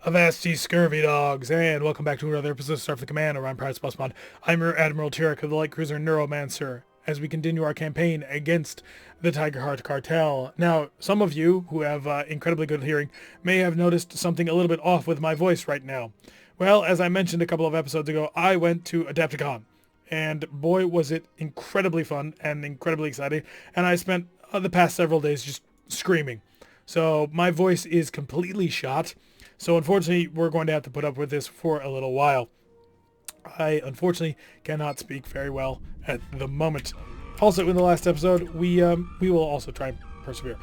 Avast, ye scurvy dogs, and welcome back to another episode of Starfleet Command, Orion Pirates Plus Mod. I'm your Admiral Turek of the light cruiser Neuromancer, as we continue our campaign against the Tiger Heart Cartel. Now, some of you who have incredibly good hearing may have noticed something a little bit off with my voice right now. Well, as I mentioned a couple of episodes ago, I went to Adepticon, and boy was it incredibly fun and incredibly exciting, and I spent the past several days just screaming. So my voice is completely shot. So unfortunately, we're going to have to put up with this for a little while. I unfortunately cannot speak very well at the moment. Also, in the last episode, we will also try and persevere.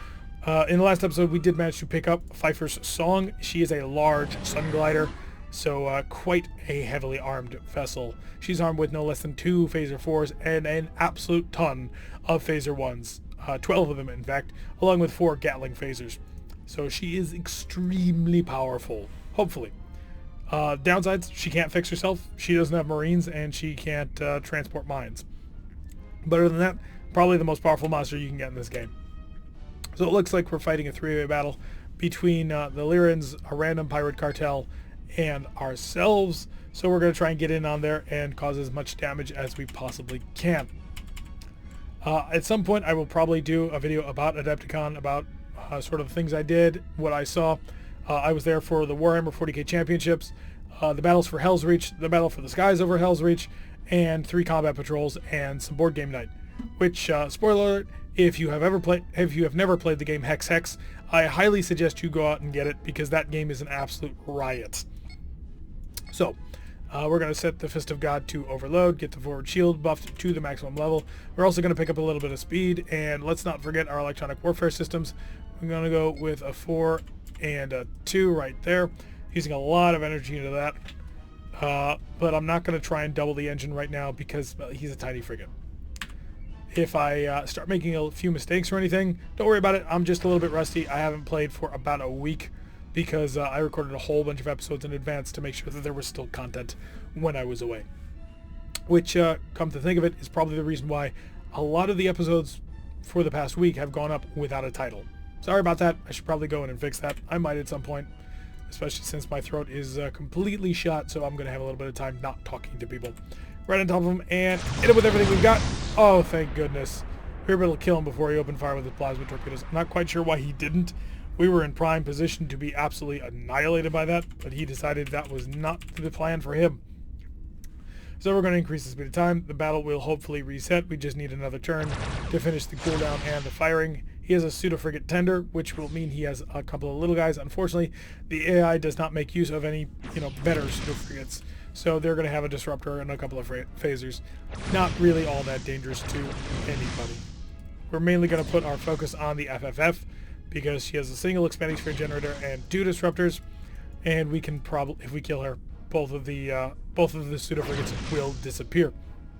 In the last episode, we did manage to pick up Pfeiffer's Song. She is a large sun glider, so quite a heavily armed vessel. She's armed with no less than 2 phaser 4s and an absolute ton of phaser 1s. 12 of them, in fact, along with 4 Gatling phasers. So she is extremely powerful, hopefully. Downsides, she can't fix herself, she doesn't have marines, and she can't transport mines. But other than that, probably the most powerful monster you can get in this game. So it looks like we're fighting a 3-way battle between the Lyrans, a random pirate cartel, and ourselves. So we're going to try and get in on there and cause as much damage as we possibly can. At some point, I will probably do a video about Adepticon, about sort of the things I did, what I saw. I was there for the Warhammer 40k Championships, the battles for Hell's Reach, the battle for the skies over Hell's Reach, and 3 combat patrols and some board game night. Which, spoiler alert, if you have never played the game Hex Hex, I highly suggest you go out and get it because that game is an absolute riot. So, we're going to set the Fist of God to overload, get the forward shield buffed to the maximum level. We're also going to pick up a little bit of speed, and let's not forget our electronic warfare systems. We're going to go with a 4 and a 2 right there, using a lot of energy into that. But I'm not going to try and double the engine right now because he's a tiny frigate. If I start making a few mistakes or anything, don't worry about it. I'm just a little bit rusty. I haven't played for about a week because I recorded a whole bunch of episodes in advance to make sure that there was still content when I was away. Which, come to think of it, is probably the reason why a lot of the episodes for the past week have gone up without a title. Sorry about that. I should probably go in and fix that. I might at some point, especially since my throat is completely shot, so I'm going to have a little bit of time not talking to people. Right on top of him and hit him with everything we've got. Oh, thank goodness. We were able to kill him before he opened fire with his plasma torpedoes. I'm not quite sure why he didn't. We were in prime position to be absolutely annihilated by that, but he decided that was not the plan for him. So we're going to increase the speed of time. The battle will hopefully reset. We just need another turn to finish the cooldown and the firing. He has a pseudo-frigate tender, which will mean he has a couple of little guys. Unfortunately, the AI does not make use of any, better pseudo-frigates. So they're going to have a disruptor and a couple of phasers. Not really all that dangerous to anybody. We're mainly going to put our focus on the FFF because she has a single expanding sphere generator and 2 disruptors, and we can probably, if we kill her, both of the pseudo frigates will disappear.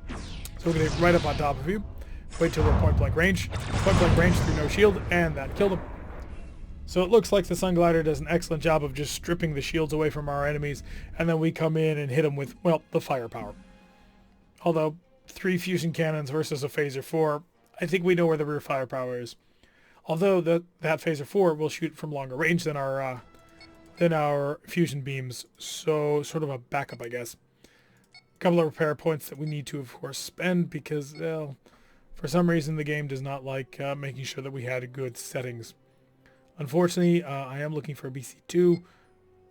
So we're going to get right up on top of you. Wait till we're point blank range. Point blank range through no shield, and that killed him. So it looks like the Sun Glider does an excellent job of just stripping the shields away from our enemies, and then we come in and hit them with, well, the firepower. Although 3 fusion cannons versus a phaser 4, I think we know where the rear firepower is. Although that phaser 4 will shoot from longer range than our fusion beams, so sort of a backup, I guess. A couple of repair points that we need to, of course, spend because, well, for some reason the game does not like making sure that we had good settings. Unfortunately, I am looking for a BC2,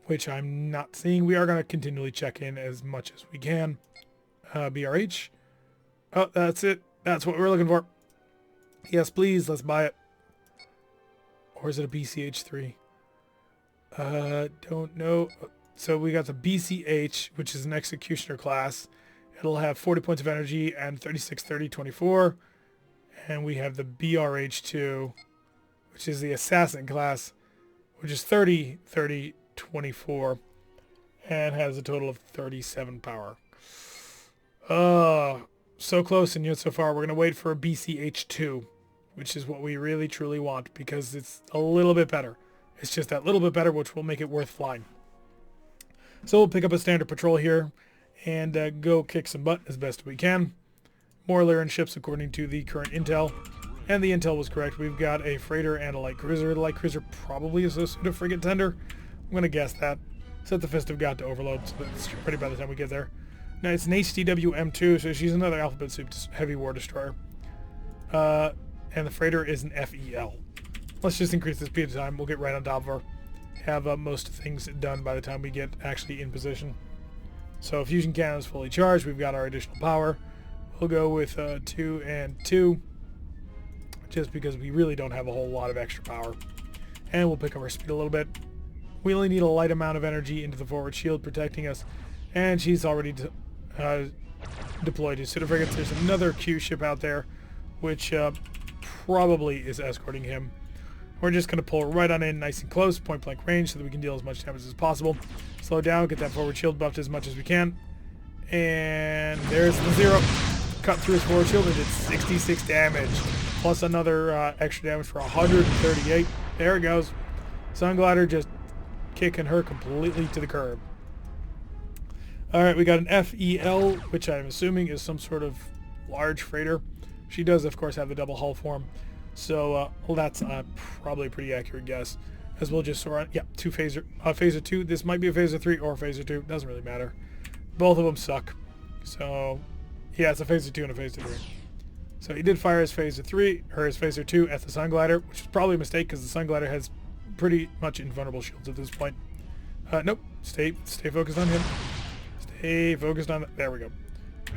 which I'm not seeing. We are going to continually check in as much as we can. BRH. Oh, that's it. That's what we're looking for. Yes, please, let's buy it. Or is it a BCH3? Don't know. So we got the BCH, which is an executioner class. It'll have 40 points of energy and 36, 30, 24. And we have the BRH2, which is the assassin class, which is 30, 30, 24, and has a total of 37 power. So close and yet so far. We're going to wait for a BCH2, which is what we really truly want because it's a little bit better. It's just that little bit better, which will make it worth flying. So we'll pick up a standard patrol here and go kick some butt as best we can. More Lyran ships according to the current intel. And the intel was correct. We've got a freighter and a light cruiser. The light cruiser probably is a pseudo frigate tender. I'm going to guess that. Set the Fist of God to overload, so that's ready by the time we get there. Now it's an HDW M2, so she's another Alphabet Soup Heavy War Destroyer. And the freighter is an FEL. Let's just increase the speed of time. We'll get right on top of her. Have most things done by the time we get actually in position. So fusion cannon is fully charged. We've got our additional power. We'll go with 2 and 2, just because we really don't have a whole lot of extra power. And we'll pick up our speed a little bit. We only need a light amount of energy into the forward shield protecting us. And she's already deployed to pseudo frigates. There's another Q ship out there, which probably is escorting him. We're just going to pull right on in nice and close, point blank range, so that we can deal as much damage as possible. Slow down, get that forward shield buffed as much as we can. And there's the 0. Cut through his forward shield and did 66 damage. Plus another extra damage for 138. There it goes. Sunglider just kicking her completely to the curb. Alright, we got an FEL, which I'm assuming is some sort of large freighter. She does, of course, have the double hull form. So, well, that's probably a pretty accurate guess. As we'll just sort on, yeah, phaser 2. This might be a phaser 3 or a phaser 2. Doesn't really matter. Both of them suck. So, yeah, it's a phaser 2 and a phaser 3. So he did fire his phaser 3, or his phaser 2 at the Sunglider, which is probably a mistake because the Sunglider has pretty much invulnerable shields at this point. Nope. Stay focused on him. Stay focused on... There we go.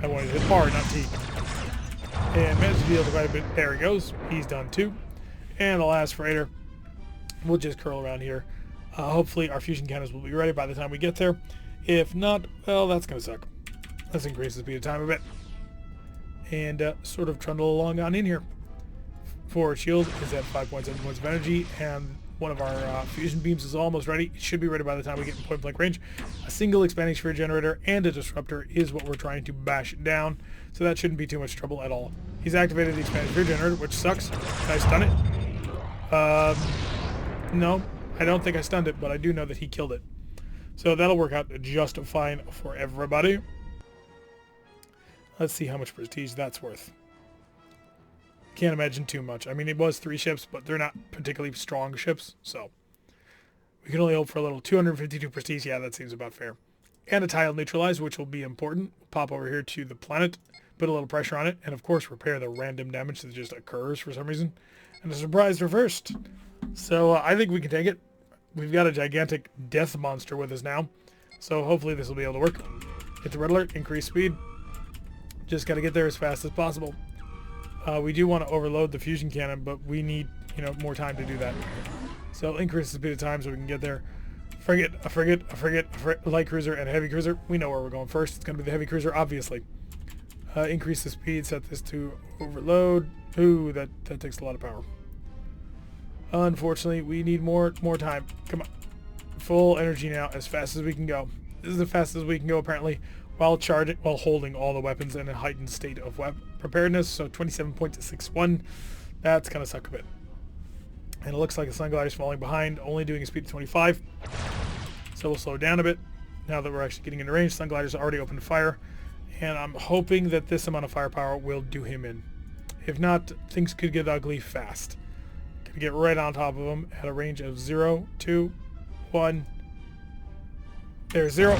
I wanted to hit R, not T. And managed to deal quite a bit. There he goes. He's done too. And the last freighter. We'll just curl around here. Hopefully our fusion cannons will be ready by the time we get there. If not, well, that's going to suck. Let's increase the speed of time a bit. And sort of trundle along on in here. Forward shield is at 5.7 points of energy, and one of our fusion beams is almost ready. It should be ready by the time we get in point blank range. A single expanding sphere generator and a disruptor is what we're trying to bash down, so that shouldn't be too much trouble at all. He's activated the expanding sphere generator, which sucks. Can I stun it? No, I don't think I stunned it, but I do know that he killed it. So that'll work out just fine for everybody. Let's see how much prestige that's worth. Can't imagine too much. I mean, it was 3 ships, but they're not particularly strong ships, so we can only hope for a little. 252 prestige, yeah, that seems about fair. And a tile neutralize, which will be important. Pop over here to the planet, put a little pressure on it, and of course repair the random damage that just occurs for some reason. And a surprise reversed. So I think we can take it. We've got a gigantic death monster with us now, so hopefully this will be able to work. Hit the red alert, increase speed. Just got to get there as fast as possible. We do want to overload the fusion cannon, but we need, more time to do that. So increase the speed of time so we can get there. A frigate, light cruiser, and a heavy cruiser. We know where we're going first. It's going to be the heavy cruiser, obviously. Increase the speed, set this to overload. Ooh, that takes a lot of power. Unfortunately, we need more time. Come on. Full energy now, as fast as we can go. This is the fastest we can go, apparently, while holding all the weapons in a heightened state of preparedness. So 27.61. That's going to suck a bit. And it looks like the Sunglider is falling behind, only doing a speed of 25. So we'll slow down a bit. Now that we're actually getting into range, Sunglider's already opened fire. And I'm hoping that this amount of firepower will do him in. If not, things could get ugly fast. Gonna get right on top of him at a range of 0, 2, 1. There's 0.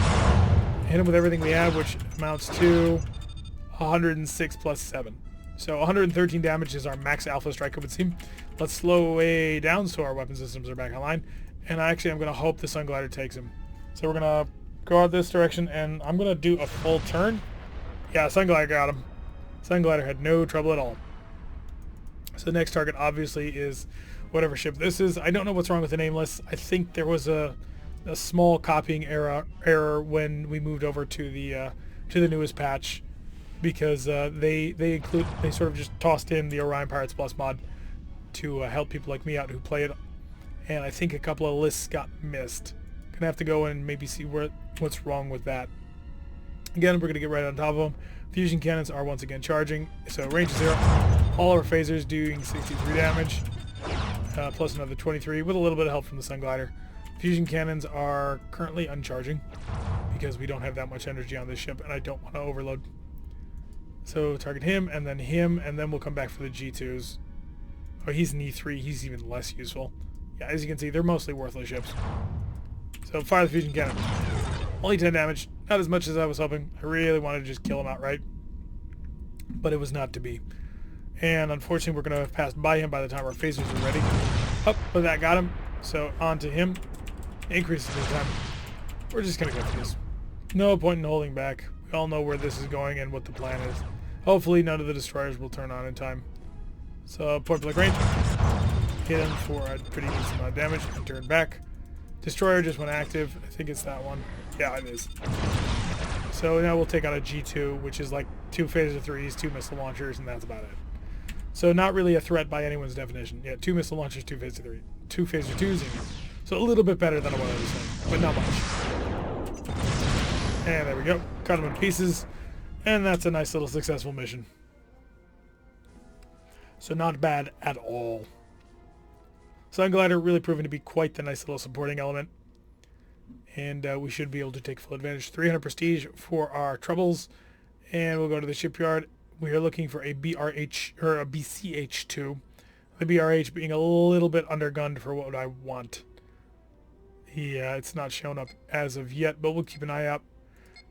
Hit him with everything we have, which amounts to 106 plus 7. So 113 damage is our max alpha strike, it would seem. Let's slow way down so our weapon systems are back online. And I'm going to hope the Sunglider takes him. So we're going to go out this direction, and I'm going to do a full turn. Yeah, Sunglider got him. Sunglider had no trouble at all. So the next target obviously is whatever ship this is. I don't know what's wrong with the nameless. I think there was a small copying error when we moved over to the newest patch, because they sort of just tossed in the Orion Pirates Plus mod to help people like me out who play it, and I think a couple of lists got missed. Gonna have to go in and maybe see what's wrong with that. Again, we're gonna get right on top of them. Fusion cannons are once again charging, so range is 0. All our phasers doing 63 damage, plus another 23 with a little bit of help from the Sunglider. Fusion cannons are currently uncharging because we don't have that much energy on this ship, and I don't want to overload. So target him, and then we'll come back for the G2s. Oh, he's an E3. He's even less useful. Yeah, as you can see, they're mostly worthless ships. So fire the fusion cannon. Only 10 damage. Not as much as I was hoping. I really wanted to just kill him outright. But it was not to be. And unfortunately, we're going to have passed by him by the time our phasers are ready. Oh, but that got him. So on to him. Increases the time. We're just going to go for this. No point in holding back. We all know where this is going and what the plan is. Hopefully none of the destroyers will turn on in time. So point blank range. Hit him for a pretty decent amount of damage and turn back. Destroyer just went active. I think it's that one. Yeah, it is. So now we'll take out a G2, which is like 2 phaser 3s, 2 missile launchers, and that's about it. So not really a threat by anyone's definition. Yeah, 2 missile launchers, 2 phaser 3, 2 phaser 2s. So a little bit better than what I was saying, but not much. And there we go. Cut them in pieces. And that's a nice little successful mission. So not bad at all. Sunglider really proving to be quite the nice little supporting element. And we should be able to take full advantage. 300 prestige for our troubles. And we'll go to the shipyard. We are looking for a BRH, or a BCH2. The BRH being a little bit undergunned for what I want. Yeah, it's not shown up as of yet, but we'll keep an eye out.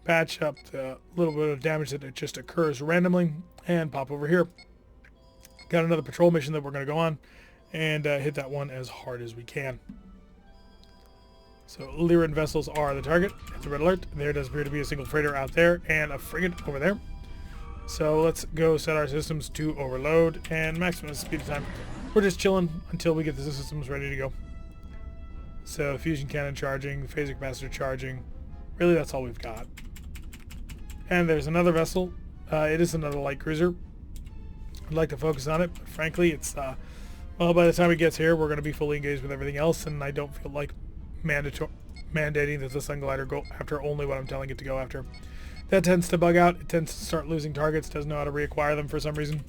Patch up the little bit of damage that it just occurs randomly, and pop over here. Got another patrol mission that we're going to go on, and hit that one as hard as we can. So Lyran vessels are the target. Hit the red alert. There does appear to be a single freighter out there, and a frigate over there. So let's go set our systems to overload, and maximum speed of time. We're just chilling until we get the systems ready to go. So fusion cannon charging, phaser capacitor charging. Really, that's all we've got. And there's another vessel. It is another light cruiser. I'd like to focus on it, but frankly, it's well, by the time it gets here, we're going to be fully engaged with everything else, and I don't feel like mandating that the Sunglider go after only what I'm telling it to go after. That tends to bug out. It tends to start losing targets. Doesn't know how to reacquire them for some reason.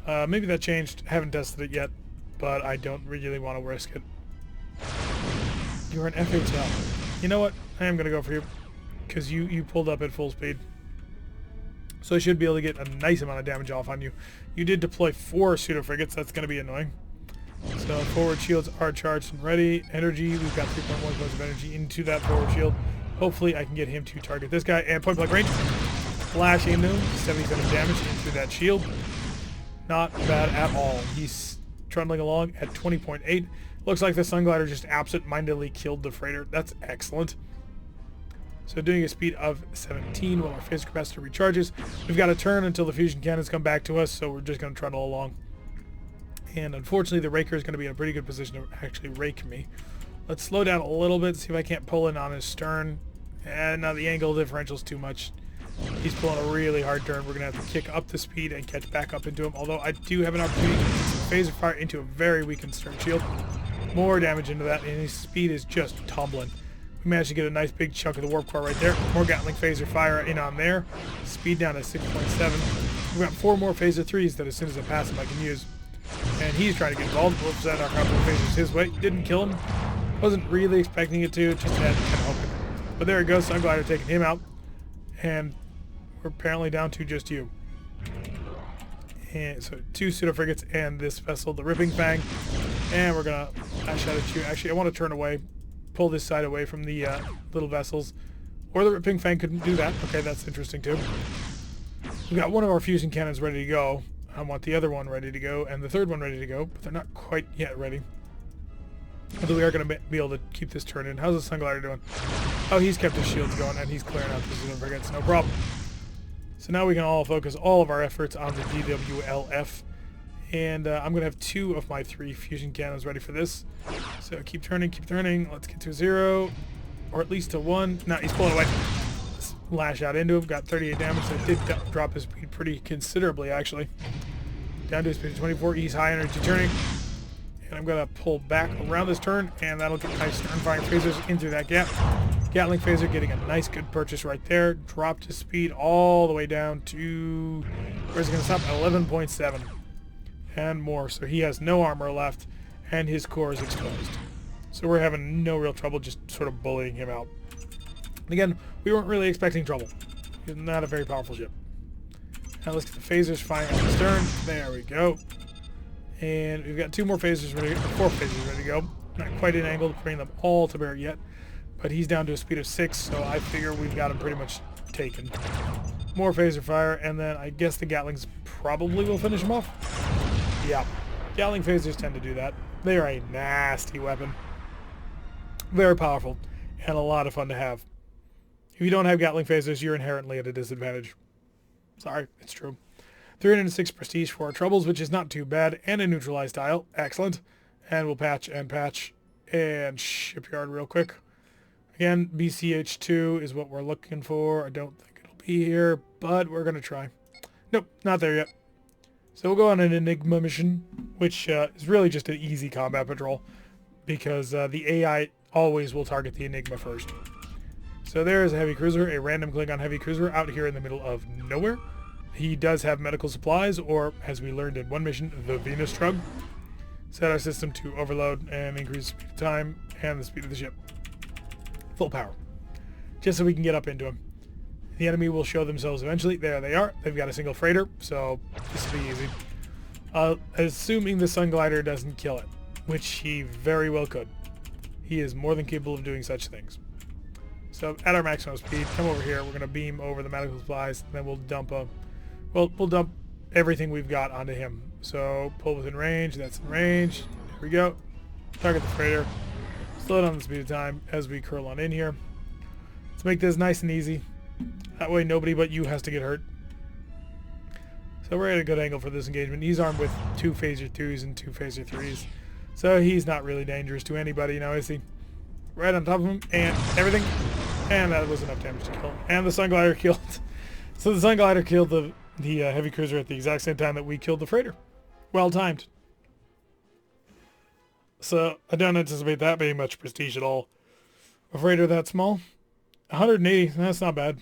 Maybe that changed. Haven't tested it yet, but I don't really want to risk it. You're an FHL. You know what? I am going to go for you because you pulled up at full speed. So I should be able to get a nice amount of damage off on you. You did deploy 4 pseudo frigates. That's going to be annoying. So forward shields are charged and ready. Energy, we've got 3.1 points of energy into that forward shield. Hopefully I can get him to target this guy. And point blank range. Flash into him. 77 damage into that shield. Not bad at all. He's trundling along at 20.8. Looks like the Sunglider just absent-mindedly killed the freighter. That's excellent. So doing a speed of 17 while our phaser capacitor recharges. We've got to turn until the fusion cannons come back to us, so we're just going to trundle along. And unfortunately, the raker is going to be in a pretty good position to actually rake me. Let's slow down a little bit, see if I can't pull in on his stern. And now the angle differential is too much. He's pulling a really hard turn. We're going to have to kick up the speed and catch back up into him. Although I do have an opportunity to phaser fire into a very weakened stern shield. More damage into that, and his speed is just tumbling. We managed to get a nice big chunk of the warp core right there. More Gatling phaser fire in on there. Speed down to 6.7. We've got 4 more phaser 3s that as soon as I pass him I can use. And he's trying to get involved. We'll send our couple of phasers his way. Didn't kill him. Wasn't really expecting it to. Just had kind of hoping. But there he goes. Sunglider taking him out. And we're apparently down to just you. And so 2 pseudo frigates and this vessel, the Ripping Fang. And we're going to lash out at you. Actually, I want to turn away. Pull this side away from the little vessels. Or the Ripping Fang couldn't do that. Okay, that's interesting too. We've got one of our fusion cannons ready to go. I want the other one ready to go and the third one ready to go, but they're not quite yet ready. Although we are going to be able to keep this turn in. How's the Sunglider doing? Oh, he's kept his shields going and he's clearing out the pseudo frigates. No problem. So now we can all focus all of our efforts on the DWLF. And I'm going to have 2 of my 3 fusion cannons ready for this. So keep turning, keep turning. Let's get to a 0. Or at least to 1. No, he's pulling away. Let's lash out into him. Got 38 damage. So it did drop his speed pretty considerably, actually. Down to his speed of 24. He's high energy turning. And I'm going to pull back around this turn. And that'll get nice stern firing phasers in through that gap. Gatling phaser getting a nice good purchase right there. Dropped his speed all the way down to... Where's he going to stop? 11.7. And more, so he has no armor left, and his core is exposed. So we're having no real trouble just sort of bullying him out. And again, we weren't really expecting trouble. He's not a very powerful ship. Now let's get the phasers firing on the stern. There we go. And we've got 2 more phasers ready, 4 phasers ready to go. Not quite an angle to bring them all to bear yet, But he's down to a speed of 6, so I figure we've got him pretty much taken. More phaser fire, and then I guess the Gatlings probably will finish him off. Yeah, Gatling phasers tend to do that. They are a nasty weapon. Very powerful, and a lot of fun to have. If you don't have Gatling phasers, you're inherently at a disadvantage. Sorry, it's true. 306 prestige for our troubles, which is not too bad, and a neutralized tile. Excellent. And we'll patch and shipyard real quick. Again, BCH2 is what we're looking for. I don't think it'll be here, but we're going to try. Nope, not there yet. So we'll go on an Enigma mission, which is really just an easy combat patrol, because the AI always will target the Enigma first. So there's a heavy cruiser, a random Klingon heavy cruiser out here in the middle of nowhere. He does have medical supplies, or as we learned in one mission, the Venus Trug. Set our system to overload and increase speed of time and the speed of the ship. Full power. Just so we can get up into him. The enemy will show themselves eventually. There they are. They've got a single freighter, so this will be easy. Assuming the Sun Glider doesn't kill it, which he very well could. He is more than capable of doing such things. So at our maximum speed, come over here. We're going to beam over the medical supplies, and then we'll dump we'll dump everything we've got onto him. So pull within range. That's in range. Here we go. Target the freighter. Slow down the speed of time as we curl on in here. Let's make this nice and easy. That way nobody but you has to get hurt. So we're at a good angle for this engagement. He's armed with 2 phaser 2s and 2 phaser 3s. So he's not really dangerous to anybody now, is he? Right on top of him and everything. And that was enough damage to kill him. And the Sun Glider killed. So the Sun Glider killed the heavy cruiser at the exact same time that we killed the freighter. Well timed. So I don't anticipate that being much prestige at all. A freighter that small. 180, that's not bad.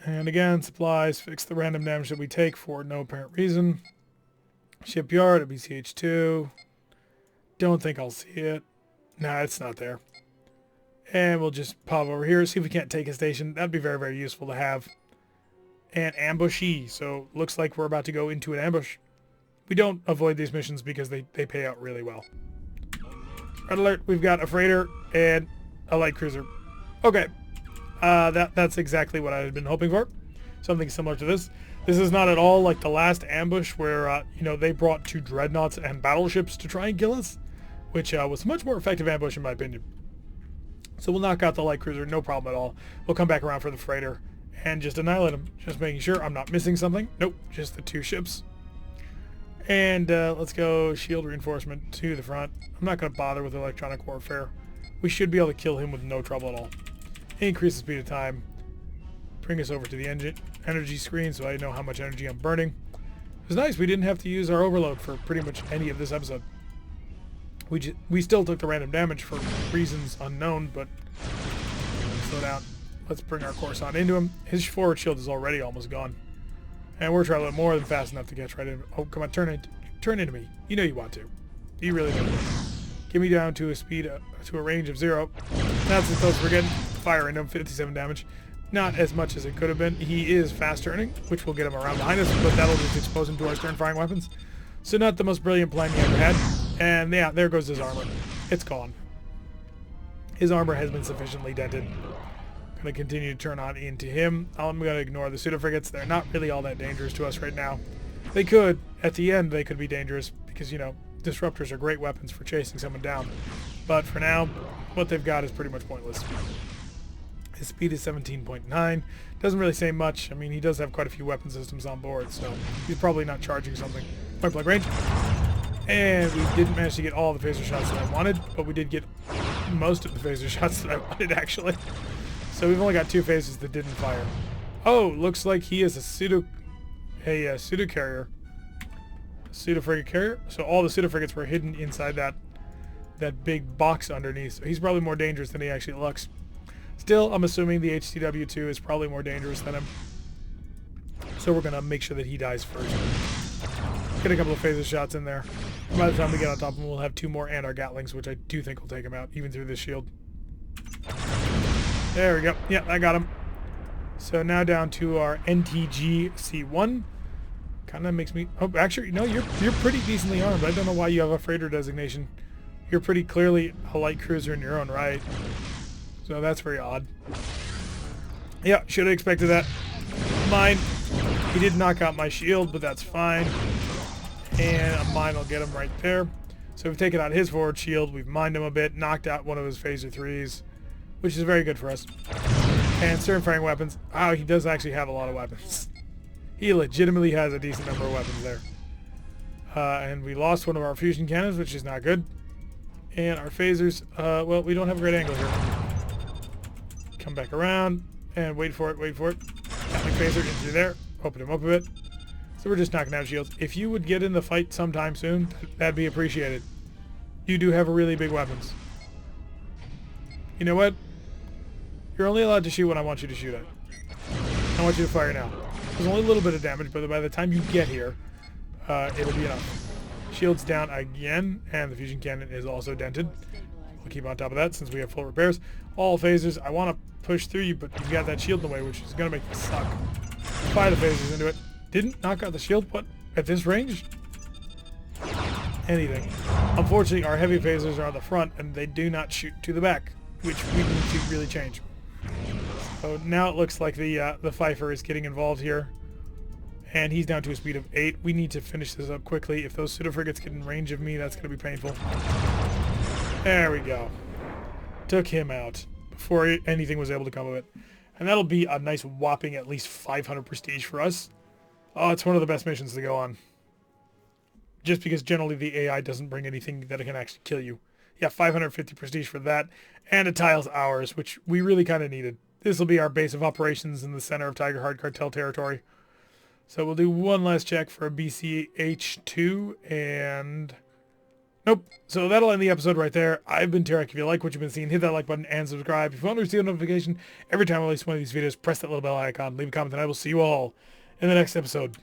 And again, supplies, fix the random damage that we take for no apparent reason. Shipyard at BCH2. Don't think I'll see it. Nah, it's not there. And we'll just pop over here, see if we can't take a station. That'd be very, very useful to have. And ambushy. So looks like we're about to go into an ambush. We don't avoid these missions because they pay out really well. Red alert, we've got a freighter and a light cruiser. Okay. That's exactly what I had been hoping for. Something similar to this. This is not at all like the last ambush where, they brought 2 dreadnoughts and battleships to try and kill us, which was a much more effective ambush in my opinion. So we'll knock out the light cruiser, no problem at all. We'll come back around for the freighter and just annihilate them. Just making sure I'm not missing something. Nope, just the 2 ships. And let's go shield reinforcement to the front. I'm not going to bother with electronic warfare. We should be able to kill him with no trouble at all. Increase the speed of time. Bring us over to the energy screen so I know how much energy I'm burning. It was nice we didn't have to use our overload for pretty much any of this episode. We still took the random damage for reasons unknown, but slow down. Let's bring our course on into him. His forward shield is already almost gone. And we're traveling more than fast enough to catch right in. Oh, come on, turn into me. You know you want to. You really do. Get me down to a speed, to a range of 0. That's as close as we're getting. Fire into him, 57 damage. Not as much as it could have been. He is fast turning, which will get him around behind us, but that'll just expose him to our stern firing weapons. So not the most brilliant plan he ever had. And yeah, there goes his armor. It's gone. His armor has been sufficiently dented. Going to continue to turn on into him. I'm going to ignore the pseudo-frigates. They're not really all that dangerous to us right now. They could, at the end, they could be dangerous because, disruptors are great weapons for chasing someone down. But for now, what they've got is pretty much pointless. His speed is 17.9. Doesn't really say much. I mean, he does have quite a few weapon systems on board, so he's probably not charging something. Point blank range. And we didn't manage to get all the phaser shots that I wanted, but we did get most of the phaser shots that I wanted, actually. So we've only got 2 phasers that didn't fire. Oh, looks like he is a pseudo carrier. Pseudo frigate carrier. So all the pseudo frigates were hidden inside that big box underneath. So he's probably more dangerous than he actually looks. Still, I'm assuming the HTW2 is probably more dangerous than him. So we're gonna make sure that he dies first. Get a couple of phaser shots in there. And by the time we get on top of him, we'll have 2 more and our Gatlings, which I do think will take him out, even through this shield. There we go. Yeah, I got him. So now down to our NTG C1. Kind of makes me... Oh, actually, no, you're pretty decently armed. I don't know why you have a freighter designation. You're pretty clearly a light cruiser in your own right. So that's very odd. Yeah, should have expected that. Mine. He did knock out my shield, but that's fine. And a mine will get him right there. So we've taken out his forward shield. We've mined him a bit. Knocked out one of his phaser 3s, which is very good for us. And stern firing weapons. Oh, he does actually have a lot of weapons. He legitimately has a decent number of weapons there. And we lost one of our fusion cannons, which is not good. And our phasers, well, we don't have a great angle here. Come back around and wait for it, wait for it. Gatling phaser into there. Open him up a bit. So we're just knocking out shields. If you would get in the fight sometime soon, that'd be appreciated. You do have really big weapons. You know what? You're only allowed to shoot when I want you to shoot at. I want you to fire now. There's only a little bit of damage, but by the time you get here, it'll be enough. Shield's down again, and the fusion cannon is also dented. We'll keep on top of that since we have full repairs. All phasers, I want to push through you, but you've got that shield in the way, which is going to make you suck. Fire the phasers into it. Didn't knock out the shield? What? At this range? Anything. Unfortunately, our heavy phasers are on the front, and they do not shoot to the back, which we need to really change. So now it looks like the Pfeiffer is getting involved here. And he's down to a speed of 8. We need to finish this up quickly. If those pseudo-frigates get in range of me, that's going to be painful. There we go. Took him out before anything was able to come of it. And that'll be a nice whopping at least 500 prestige for us. Oh, it's one of the best missions to go on. Just because generally the AI doesn't bring anything that can actually kill you. Yeah, 550 prestige for that. And a tiles ours, which we really kind of needed. This will be our base of operations in the center of Tiger Heart Cartel territory. So we'll do one last check for a BCH2 and... Nope. So that'll end the episode right there. I've been Tarek. If you like what you've been seeing, hit that like button and subscribe. If you want to receive a notification every time I release one of these videos, press that little bell icon, leave a comment, and I will see you all in the next episode.